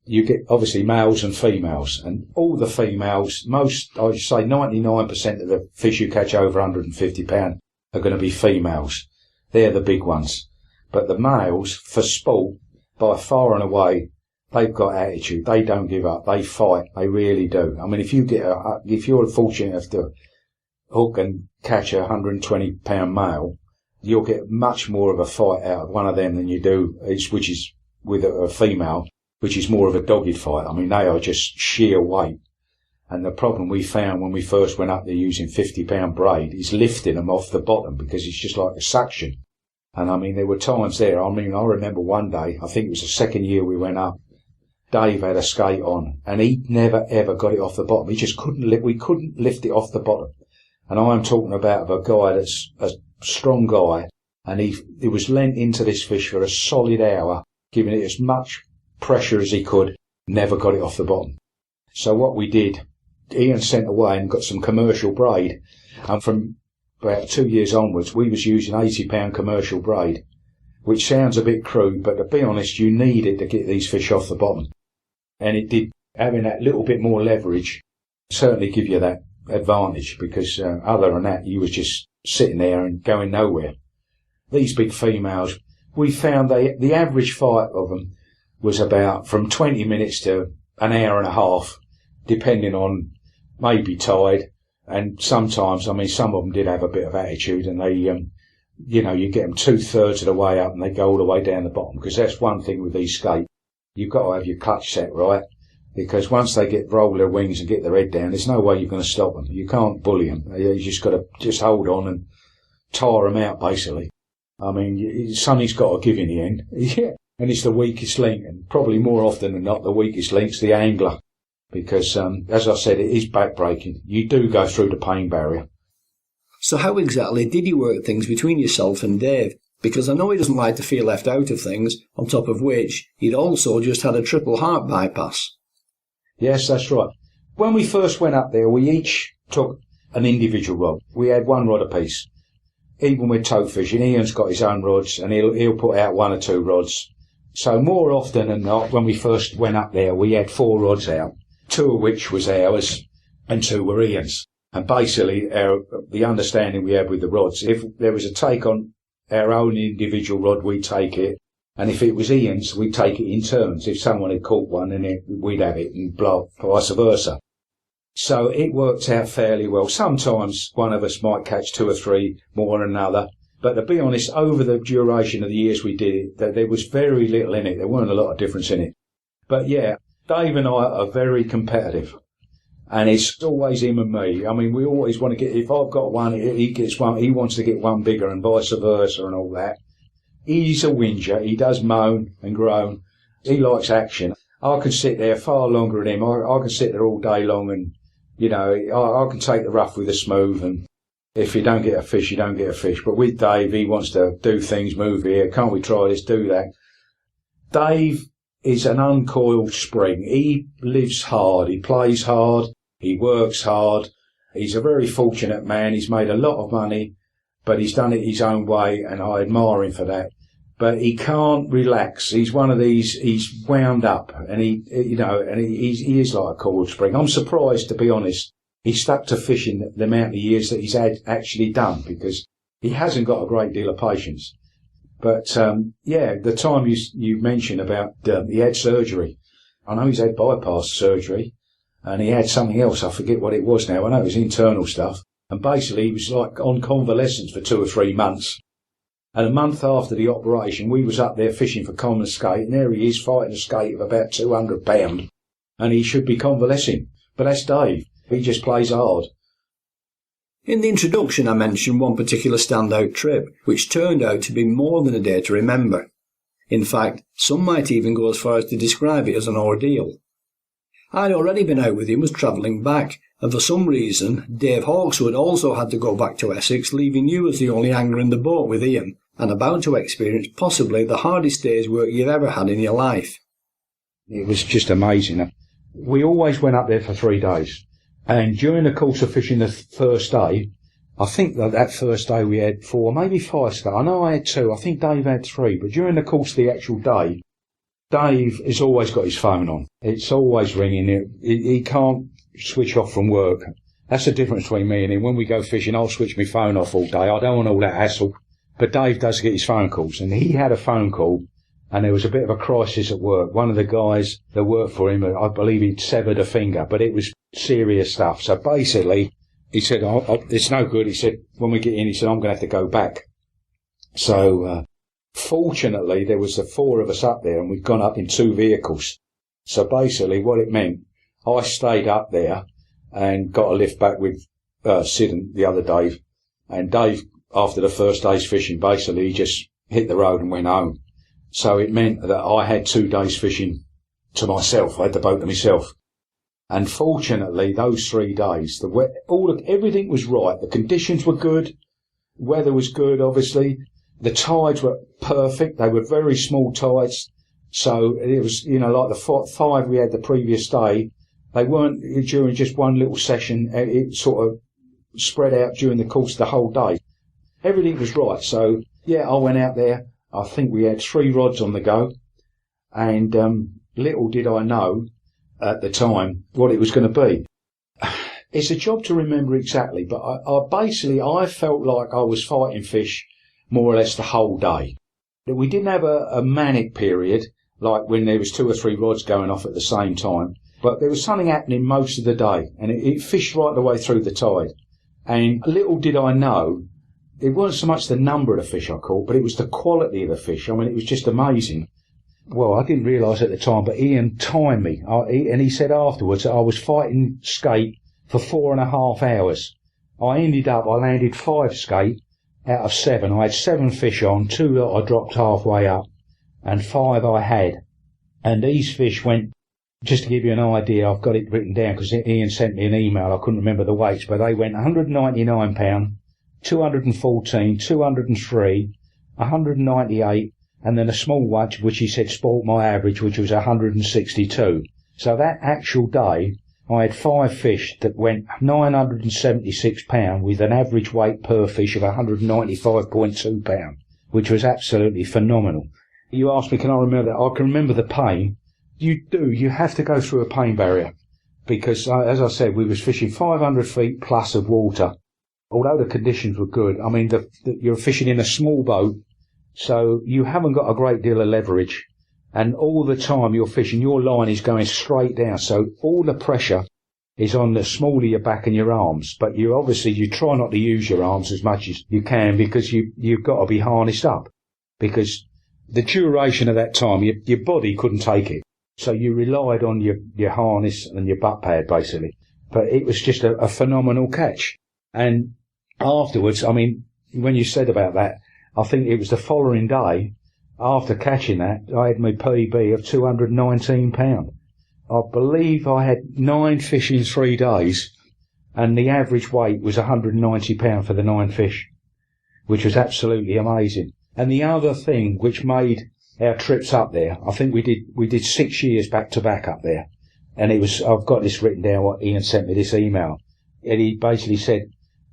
you get obviously males and females, and all the females, I would say 99% of the fish you catch over 150 pound are going to be females. They're the big ones. But the males, for sport, by far and away, they've got attitude. They don't give up. They fight. They really do. I mean, if you're fortunate enough to hook and catch a 120 pound male, you'll get much more of a fight out of one of them than you do, which is with a female, which is more of a dogged fight. I mean, they are just sheer weight. And the problem we found when we first went up there using 50 pound braid is lifting them off the bottom, because it's just like a suction. And I mean, there were times there, I remember one day, I think it was the second year we went up, Dave had a skate on, and he never ever got it off the bottom. He just we couldn't lift it off the bottom. And I'm talking about a guy that's a strong guy, and he was lent into this fish for a solid hour, giving it as much pressure as he could, never got it off the bottom. So what we did, Ian sent away and got some commercial braid, and from about 2 years onwards, we was using 80 pound commercial braid, which sounds a bit crude, but to be honest, you need it to get these fish off the bottom. And it did, having that little bit more leverage, certainly give you that advantage, because other than that, you was just sitting there and going nowhere. These big females, we found the average fight of them was about from 20 minutes to an hour and a half, depending on maybe tide. And sometimes, I mean, some of them did have a bit of attitude, and they, you get them 2/3 of the way up and they go all the way down the bottom, because that's one thing with these skate. You've got to have your clutch set right. because once they roll their wings and get their head down, there's no way you're going to stop them. You can't bully them. You just got to just hold on and tire them out, basically. I mean, something's got to give in the end. Yeah. And it's the weakest link, and probably more often than not, the weakest link's the angler. Because, as I said, it is backbreaking. You do go through the pain barrier. So how exactly did you work things between yourself and Dave? Because I know he doesn't like to feel left out of things, on top of which he'd also just had a triple heart bypass. Yes, that's right. When we first went up there, we each took an individual rod. We had one rod apiece. Even with tote fishing, Ian's got his own rods, and he'll put out one or two rods. So more often than not, when we first went up there, we had 4 rods out, 2 of which was ours and 2 were Ian's. And basically, the understanding we had with the rods, if there was a take on our own individual rod, we'd take it. And if it was Ian's, we'd take it in turns. If someone had caught one, then we'd have it, and vice versa. So it worked out fairly well. Sometimes one of us might catch 2 or 3 more than another. But to be honest, over the duration of the years we did it, there was very little in it. There weren't a lot of difference in it. But yeah, Dave and I are very competitive. And it's always him and me. I mean, we always want to get, if I've got one, he gets one, he wants to get one bigger and vice versa and all that. He's a whinger. He does moan and groan. He likes action. I can sit there far longer than him. I can sit there all day long and, you know, I can take the rough with the smooth, and if you don't get a fish, you don't get a fish. But with Dave, he wants to do things, move here. Can't we try this, do that? Dave is an uncoiled spring. He lives hard. He plays hard. He works hard. He's a very fortunate man. He's made a lot of money, but he's done it his own way, and I admire him for that. But he can't relax. He's one of these, he's wound up, and he is like a coiled spring. I'm surprised, to be honest, he stuck to fishing the amount of years that he's actually done, because he hasn't got a great deal of patience. But, the time you mentioned about, he had surgery. I know he's had bypass surgery, and he had something else. I forget what it was now. I know it was internal stuff. And basically he was like on convalescence for 2 or 3 months. And a month after the operation, we was up there fishing for common skate, and there he is fighting a skate of about 200 pound. And he should be convalescing. But that's Dave. He just plays hard. In the introduction, I mentioned one particular standout trip, which turned out to be more than a day to remember. In fact, some might even go as far as to describe it as an ordeal. I'd already been out with him, was travelling back, and for some reason, Dave Hawkswood also had to go back to Essex, leaving you as the only angler in the boat with Ian, and about to experience possibly the hardest day's work you've ever had in your life. It was just amazing. We always went up there for 3 days. And during the course of fishing the first day, I think that first day we had 4, maybe 5 stars. I know I had 2. I think Dave had 3. But during the course of the actual day, Dave has always got his phone on. It's always ringing. He can't switch off from work. That's the difference between me and him. When we go fishing, I'll switch my phone off all day. I don't want all that hassle. But Dave does get his phone calls. And he had a phone call, and there was a bit of a crisis at work. One of the guys that worked for him, I believe he'd severed a finger, but it was serious stuff. So basically, he said, it's no good. He said, when we get in, he said, I'm going to have to go back. So, fortunately, there was the 4 of us up there, and we'd gone up in 2 vehicles. So basically, what it meant, I stayed up there and got a lift back with Sid and the other Dave. And Dave, after the first day's fishing, basically, he just hit the road and went home. So it meant that I had 2 days fishing to myself. I had the boat to myself. And fortunately, those 3 days, everything was right. The conditions were good. Weather was good, obviously. The tides were perfect. They were very small tides. So it was, like the 5 we had the previous day, they weren't during just one little session. It sort of spread out during the course of the whole day. Everything was right. So, yeah, I went out there. I think we had 3 rods on the go. And little did I know at the time what it was going to be. It's a job to remember exactly, but I felt like I was fighting fish more or less the whole day. We didn't have a manic period, like when there was 2 or 3 rods going off at the same time, but there was something happening most of the day, and it fished right the way through the tide. And little did I know, it wasn't so much the number of the fish I caught, but it was the quality of the fish. I mean, it was just amazing. well, I didn't realise at the time, but Ian timed me. And he said afterwards that I was fighting skate for 4.5 hours. I landed 5 skate out of 7. I had 7 fish on, 2 that I dropped halfway up, and 5 I had. And these fish went, just to give you an idea, I've got it written down because Ian sent me an email, I couldn't remember the weights, but they went 199 pound, 214, 203, 198, and then a small one, which he said spoilt my average, which was 162. So that actual day, I had 5 fish that went 976 pound with an average weight per fish of 195.2 pound, which was absolutely phenomenal. You asked me, can I remember that? I can remember the pain. You have to go through a pain barrier because, as I said, we was fishing 500 feet plus of water. Although the conditions were good, I mean, you're fishing in a small boat, so you haven't got a great deal of leverage. And all the time you're fishing, your line is going straight down. So all the pressure is on the small of your back and your arms. But you try not to use your arms as much as you can because you've got to be harnessed up. Because the duration of that time, your body couldn't take it. So you relied on your harness and your butt pad, basically. But it was just a phenomenal catch. And afterwards, I mean, when you said about that, I think it was the following day, after catching that, I had my PB of 219 pound. I believe I had 9 fish in 3 days, and the average weight was 190 pound for the 9 fish, which was absolutely amazing. And the other thing which made our trips up there, I think we did 6 years back to back up there, and I've got this written down. What Ian sent me this email, and he basically said,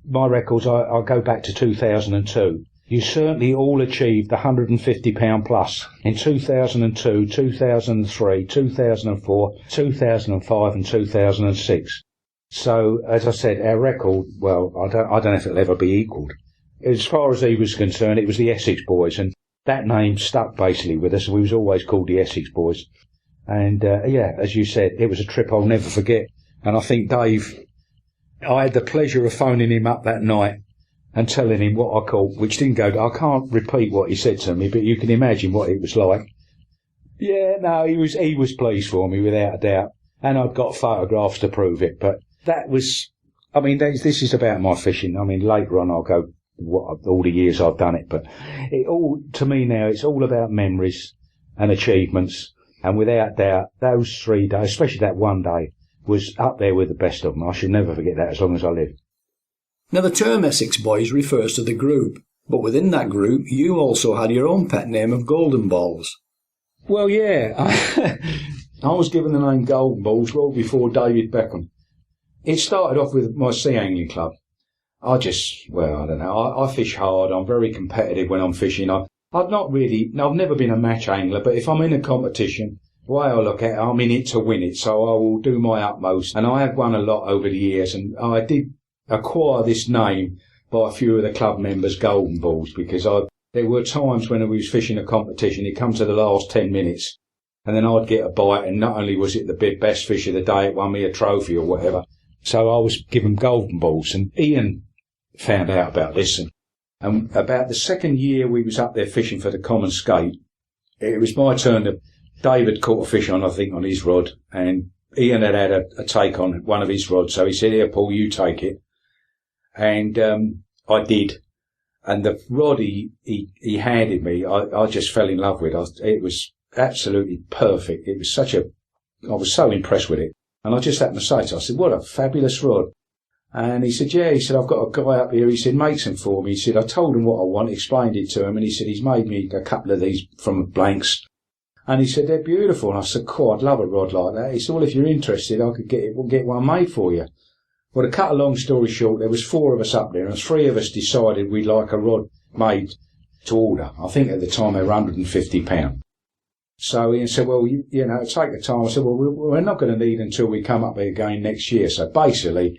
my records, I go back to 2002. You certainly all achieved the £150 plus in 2002, 2003, 2004, 2005 and 2006. So, as I said, our record, well, I don't know if it'll ever be equalled. As far as he was concerned, it was the Essex Boys, and that name stuck basically with us. We was always called the Essex Boys. And, yeah, as you said, it was a trip I'll never forget. And I think Dave, I had the pleasure of phoning him up that night and telling him what I caught, which didn't go. I can't repeat what he said to me, but you can imagine what it was like. Yeah, no, he was pleased for me without a doubt, and I've got photographs to prove it. But that was, I mean, this is about my fishing. I mean, later on I'll go all the years I've done it, but to me now, it's all about memories and achievements, and without doubt, those 3 days, especially that one day, was up there with the best of them. I should never forget that as long as I live. Now, the term Essex Boys refers to the group, but within that group, you also had your own pet name of Golden Balls. Well, yeah, I was given the name Golden Balls well before David Beckham. It started off with my sea angling club. I don't know, I fish hard, I'm very competitive when I'm fishing. I've never been a match angler, but if I'm in a competition, the way I look at it, I'm in it to win it, so I will do my utmost. And I have won a lot over the years, and I did acquire this name by a few of the club members, Golden Balls, because there were times when I was fishing a competition, it come to the last 10 minutes, and then I'd get a bite, and not only was it the best fish of the day, it won me a trophy or whatever. So I was given Golden Balls, and Ian found out about this, and about the second year we was up there fishing for the common skate, it was my turn to, David caught a fish on, I think, on his rod, and Ian had a take on one of his rods, so he said, here, Paul, you take it. And I did. And the rod he handed me, I just fell in love with. It was absolutely perfect. It was I was so impressed with it. And I just happened to say to him, I said, what a fabulous rod. And he said, yeah, he said, I've got a guy up here. He said, make some for me. He said, I told him what I want, explained it to him. And he said, he's made me a couple of these from blanks. And he said, they're beautiful. And I said, cool, I'd love a rod like that. He said, well, if you're interested, I could get one made for you. Well, to cut a long story short, there was 4 of us up there, and 3 of us decided we'd like a rod made to order. I think at the time they were £150. So Ian said, well, you know, take the time. I said, well, we're not going to need until we come up there again next year. So basically,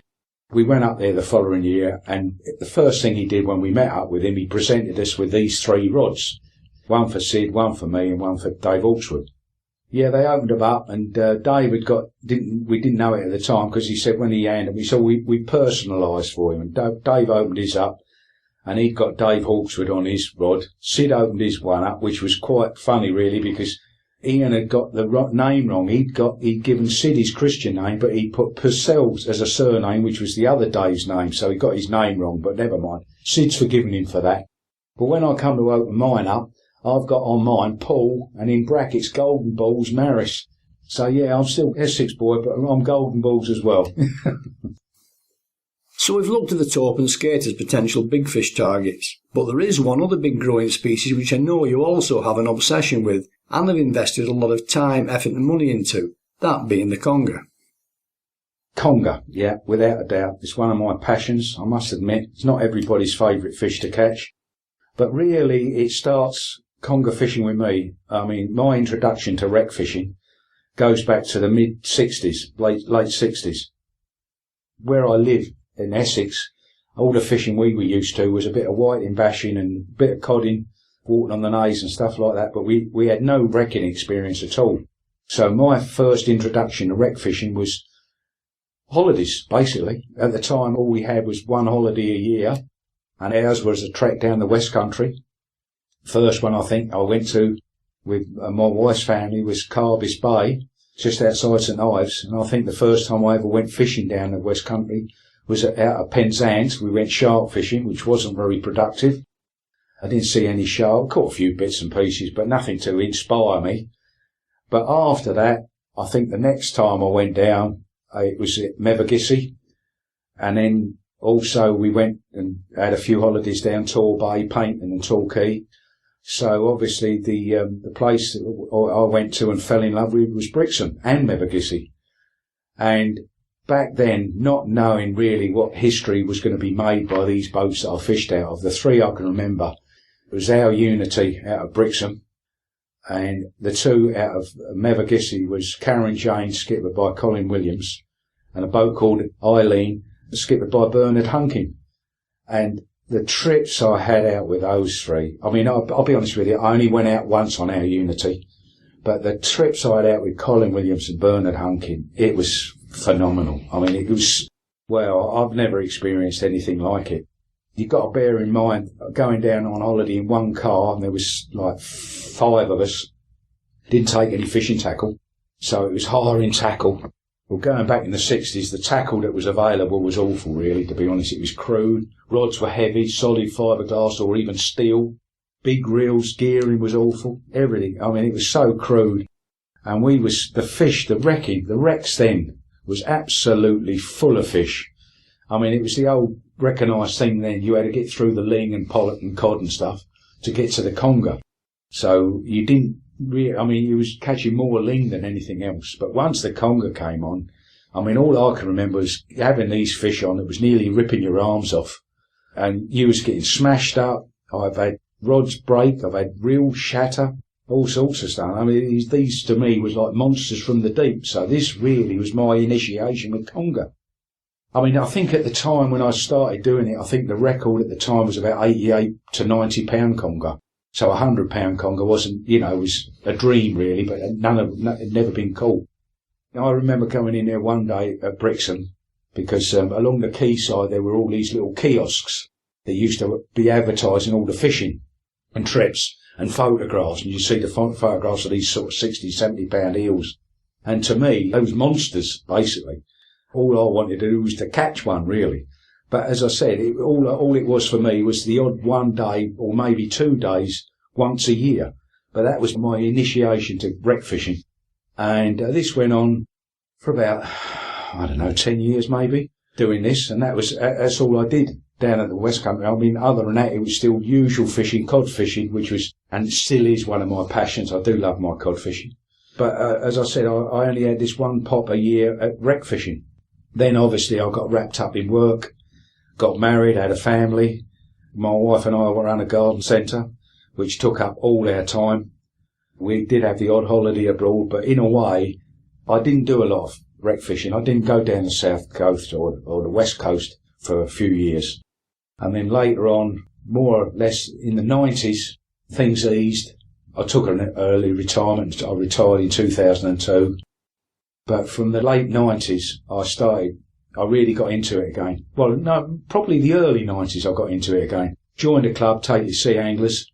we went up there the following year, and the first thing he did when we met up with him, he presented us with these 3 rods. One for Sid, one for me, and one for Dave Hawkswood. Yeah, they opened them up, and Dave we didn't know it at the time, because he said when he handed me, so we personalised for him. And Dave opened his up, and he'd got Dave Hawkswood on his rod. Sid opened his one up, which was quite funny, really, because Ian had got the name wrong. He'd given Sid his Christian name, but he put Purcell as a surname, which was the other Dave's name, so he got his name wrong, but never mind. Sid's forgiven him for that. But when I come to open mine up, I've got on mine Paul, and in brackets Golden Balls Maris. So yeah, I'm still Essex boy, but I'm Golden Balls as well. So we've looked at the taupe and skate as potential big fish targets, but there is one other big growing species which I know you also have an obsession with and have invested a lot of time, effort and money into, that being the conger. Conger, yeah, without a doubt. It's one of my passions, I must admit. It's not everybody's favourite fish to catch, but really it starts conger fishing with me. I mean, my introduction to wreck fishing goes back to the mid-60s, late 60s. Where I live in Essex, all the fishing we were used to was a bit of whiting bashing and a bit of codding, water on the naze and stuff like that, but we had no wrecking experience at all. So my first introduction to wreck fishing was holidays, basically. At the time, all we had was one holiday a year, and ours was a trek down the West Country. First one I think I went to with my wife's family was Carbis Bay, just outside St Ives, and I think the first time I ever went fishing down the West Country was out of Penzance. We went shark fishing, which wasn't very productive. I didn't see any shark, caught a few bits and pieces, but nothing to inspire me. But after that, I think the next time I went down, it was at Mevagissey, and then also we went and had a few holidays down Tor Bay, Paynton and Torquay. So obviously the place I went to and fell in love with was Brixham and Mevagissey. And back then, not knowing really what history was going to be made by these boats that I fished out of, the three I can remember was our Unity out of Brixham, and the two out of Mevagissey was Karen Jane, skippered by Colin Williams, and a boat called Eileen, skippered by Bernard Hunkin. And the trips I had out with those three, I mean, I'll be honest with you, I only went out once on our Unity, but the trips I had out with Colin Williams and Bernard Hunkin, it was phenomenal. I mean, it was, well, I've never experienced anything like it. You've got to bear in mind, going down on holiday in one car, and there was like 5 of us, didn't take any fishing tackle, so it was hiring tackle. Well, going back in the 60s, the tackle that was available was awful, really, to be honest. It was crude. Rods were heavy, solid fiberglass or even steel. Big reels, gearing was awful. Everything. I mean, it was so crude. And the wrecks then was absolutely full of fish. I mean, it was the old recognised thing then. You had to get through the ling and pollock and cod and stuff to get to the conger. So you didn't really, I mean, you was catching more ling than anything else. But once the conger came on, I mean, all I can remember was having these fish on. It was nearly ripping your arms off. And you was getting smashed up. I've had rods break. I've had reels shatter. All sorts of stuff. I mean, these to me was like monsters from the deep. So this really was my initiation with conger. I mean, I think at the time when I started doing it, I think the record at the time was about 88 to 90 pound conger. So 100 pound conger wasn't, was a dream really, but it had never been caught. I remember coming in there one day at Brixham because along the quayside there were all these little kiosks that used to be advertising all the fishing and trips and photographs, and you see the photographs of these sort of 60, 70 pound eels. And to me, those monsters, basically. All I wanted to do was to catch one, really. But as I said, all it was for me was the odd one day or maybe 2 days once a year. But that was my initiation to wreck fishing. And this went on for about, 10 years maybe, doing this. And that's all I did down at the West Country. I mean, other than that, it was still usual fishing, cod fishing, which was, and still is one of my passions. I do love my cod fishing. But as I said, I only had this one pop a year at wreck fishing. Then obviously I got wrapped up in work, got married, had a family. My wife and I were on a garden centre, which took up all our time. We did have the odd holiday abroad, but in a way, I didn't do a lot of wreck fishing. I didn't go down the south coast or the west coast for a few years. And then later on, more or less in the 90s, things eased. I took an early retirement. I retired in 2002. But from the late 90s, I really got into it again. Well, no, probably the early 90s I got into it again. Joined a club, Tated Sea Anglers.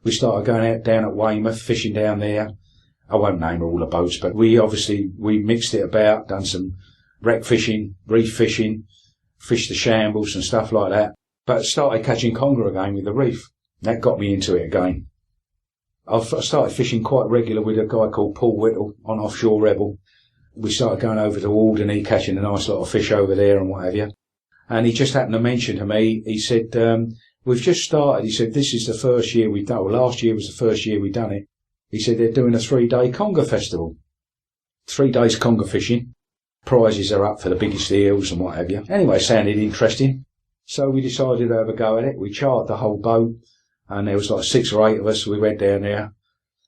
We started going out down at Weymouth, fishing down there. I won't name all the boats, but we mixed it about, done some wreck fishing, reef fishing, fished the shambles and stuff like that. But started catching conger again with the reef. That got me into it again. I started fishing quite regular with a guy called Paul Whittle on Offshore Rebel. We started going over to Alderney, catching a nice lot of fish over there and what have you. And he just happened to mention to me, he said, we've just started. He said, this is the first year we've done it. Well, last year was the first year we've done it. He said, they're doing a 3-day conger festival. 3 days conger fishing. Prizes are up for the biggest eels and what have you. Anyway, sounded interesting. So we decided to have a go at it. We chartered the whole boat, and there was like 6 or 8 of us. We went down there.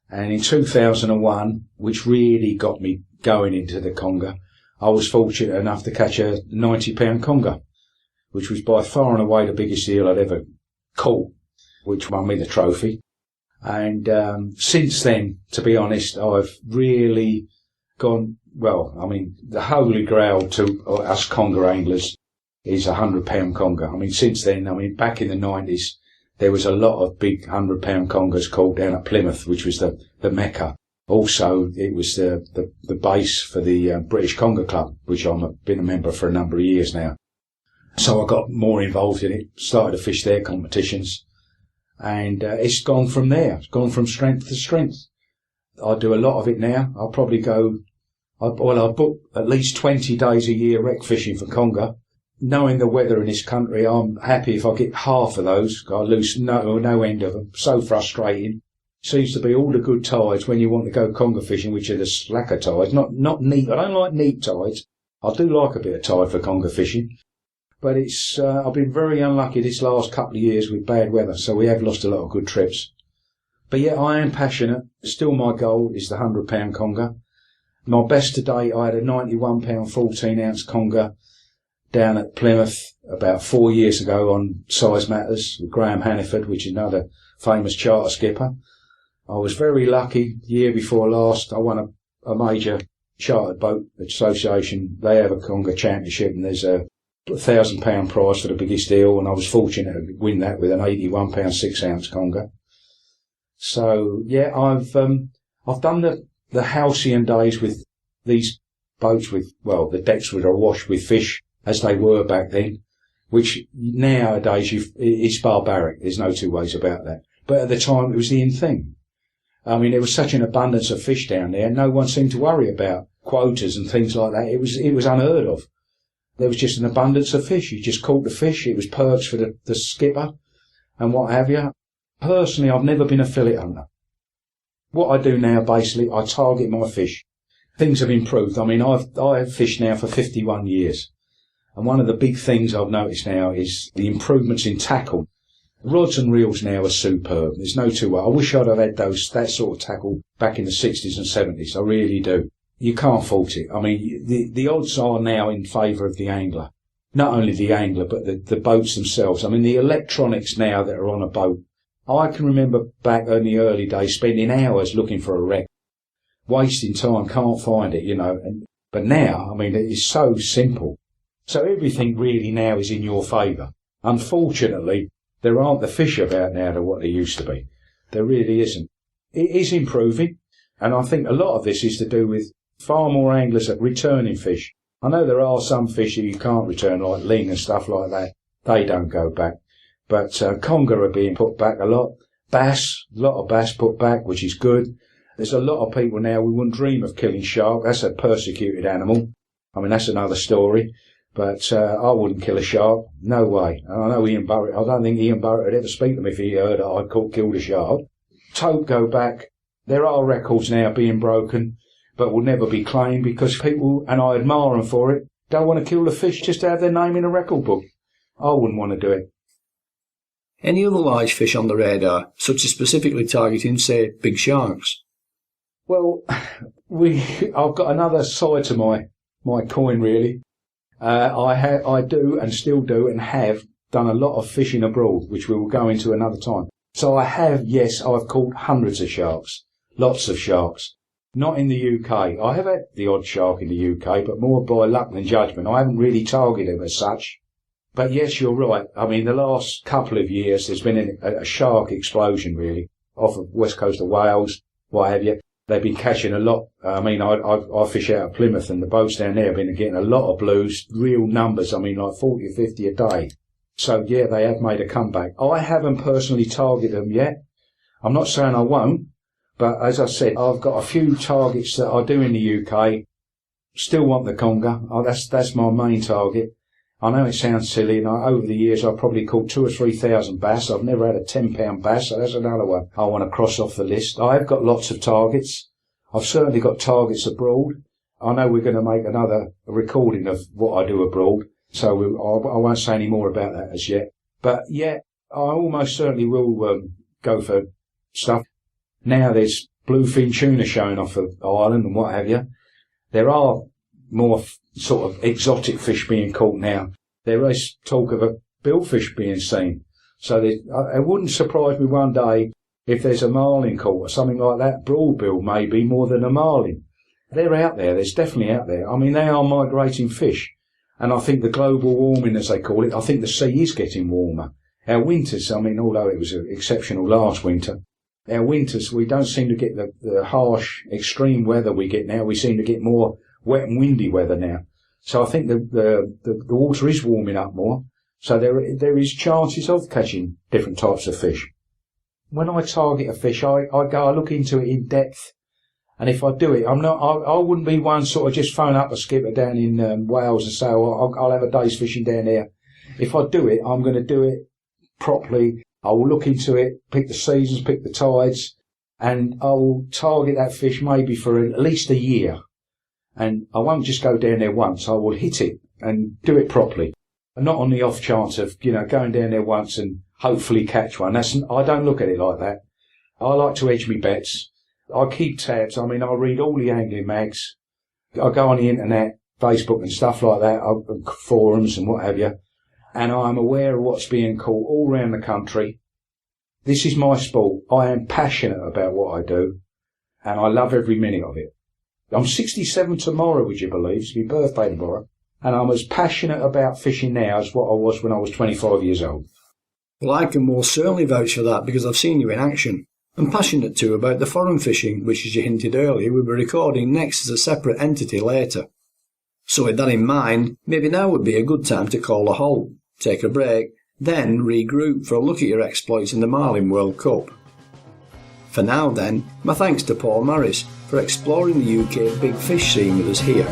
And in 2001, which really got me going into the conger, I was fortunate enough to catch a 90-pound conger, which was by far and away the biggest eel I'd ever caught, which won me the trophy. And since then, to be honest, I've really gone, well, I mean, the holy grail to us conger anglers is a 100-pound conger. I mean, since then, I mean, back in the 90s, there was a lot of big 100-pound congers caught down at Plymouth, which was the Mecca. Also, it was the base for the British Conger Club, which I've been a member for a number of years now. So I got more involved in it, started to fish their competitions, and it's gone from there. It's gone from strength to strength. I do a lot of it now. I'll probably I book at least 20 days a year wreck fishing for conger. Knowing the weather in this country, I'm happy if I get half of those. I lose no end of them. So frustrating. Seems to be all the good tides when you want to go conger fishing, which are the slacker tides. Not neat. I don't like neat tides. I do like a bit of tide for conger fishing. But it's I've been very unlucky this last couple of years with bad weather, so we have lost a lot of good trips. But yeah, I am passionate. Still my goal is the 100-pound conger. My best to date, I had a 91-pound 14-ounce conger down at Plymouth about 4 years ago on Size Matters with Graham Hanniford, which is another famous charter skipper. I was very lucky. The year before last, I won a major chartered boat association. They have a conger championship, and there's a £1,000 prize for the biggest eel, and I was fortunate to win that with an 81-pound 6-ounce conger. So yeah, I've done the halcyon days with these boats with, well, the decks were awash with fish as they were back then, which nowadays it's barbaric. There's no two ways about that. But at the time, it was the in thing. I mean, there was such an abundance of fish down there. No one seemed to worry about quotas and things like that. It was unheard of. There was just an abundance of fish. You just caught the fish. It was perks for the skipper and what have you. Personally, I've never been a fillet hunter. What I do now, basically, I target my fish. Things have improved. I mean, I've fished now for 51 years. And one of the big things I've noticed now is the improvements in tackle. Rods and reels now are superb. There's no two ways. I wish I'd have had that sort of tackle back in the 60s and 70s. I really do. You can't fault it. I mean, the odds are now in favour of the angler. Not only the angler, but the boats themselves. I mean, the electronics now that are on a boat. I can remember back in the early days spending hours looking for a wreck, wasting time, can't find it, you know. But now, I mean, it's so simple. So everything really now is in your favour. Unfortunately, there aren't the fish about now to what there used to be. There really isn't. It is improving, and I think a lot of this is to do with far more anglers at returning fish. I know there are some fish that you can't return, like ling and stuff like that. They don't go back. But conger are being put back a lot. Bass, a lot of bass put back, which is good. There's a lot of people now who wouldn't dream of killing shark. That's a persecuted animal. I mean, that's another story. But I wouldn't kill a shark. No way. And I know Ian Burrett. I don't think Ian Burrett would ever speak to me if he heard that I'd killed a shark. Tote go back. There are records now being broken, but will never be claimed because people, and I admire them for it, don't want to kill the fish just to have their name in a record book. I wouldn't want to do it. Any other large fish on the radar, such as specifically targeting, say, big sharks? Well, I've got another side to my coin, really. I do and still do and have done a lot of fishing abroad, which we will go into another time. So I've caught hundreds of sharks, lots of sharks. Not in the UK. I have had the odd shark in the UK, but more by luck than judgment. I haven't really targeted them as such. But yes, you're right. I mean, the last couple of years, there's been a shark explosion, really, off of west coast of Wales, what have you. they've been catching a lot. I mean, I fish out of Plymouth, and the boats down there have been getting a lot of blues, real numbers. I mean, like 40 or 50 a day. So, yeah, they have made a comeback. I haven't personally targeted them yet. I'm not saying I won't, but as I said, I've got a few targets that I do in the UK. Still want the conger. That's my main target. I know it sounds silly, and over the years I've probably caught 2,000 or 3,000 bass. I've never had a 10-pound bass, so that's another one I want to cross off the list. I have got lots of targets. I've certainly got targets abroad. I know we're going to make another recording of what I do abroad, so I won't say any more about that as yet. But yeah, I almost certainly will go for stuff. Now there's bluefin tuna showing off of Ireland and what have you. There are more sort of exotic fish being caught now. There is talk of a billfish being seen. So it wouldn't surprise me one day if there's a marlin caught or something like that. Broadbill maybe more than a marlin. They're out there. There's definitely out there. I mean, they are migrating fish. And I think the global warming, as they call it, I think the sea is getting warmer. Our winters, I mean, although it was exceptional last winter, our winters, we don't seem to get the harsh, extreme weather we get now. We seem to get more wet and windy weather now. So I think the water is warming up more. So there is chances of catching different types of fish. When I target a fish, I look into it in depth. And if I do it, I wouldn't be one sort of just phone up a skipper down in Wales and say, oh, I'll have a day's fishing down there. If I do it, I'm going to do it properly. I will look into it, pick the seasons, pick the tides, and I will target that fish maybe for at least a year. And I won't just go down there once. I will hit it and do it properly. And not on the off chance of, going down there once and hopefully catch one. I don't look at it like that. I like to edge me bets. I keep tabs. I mean, I read all the angling mags. I go on the internet, Facebook and stuff like that, forums and what have you. And I'm aware of what's being caught all around the country. This is my sport. I am passionate about what I do. And I love every minute of it. I'm 67 tomorrow, would you believe? It's my birthday tomorrow. And I'm as passionate about fishing now as what I was when I was 25 years old. Well, I can most certainly vouch for that because I've seen you in action. I'm passionate too about the foreign fishing, which, as you hinted earlier, we'll be recording next as a separate entity later. So with that in mind, maybe now would be a good time to call a halt, take a break, then regroup for a look at your exploits in the Marlin World Cup. For now then, my thanks to Paul Morris for exploring the UK big fish scene with us here.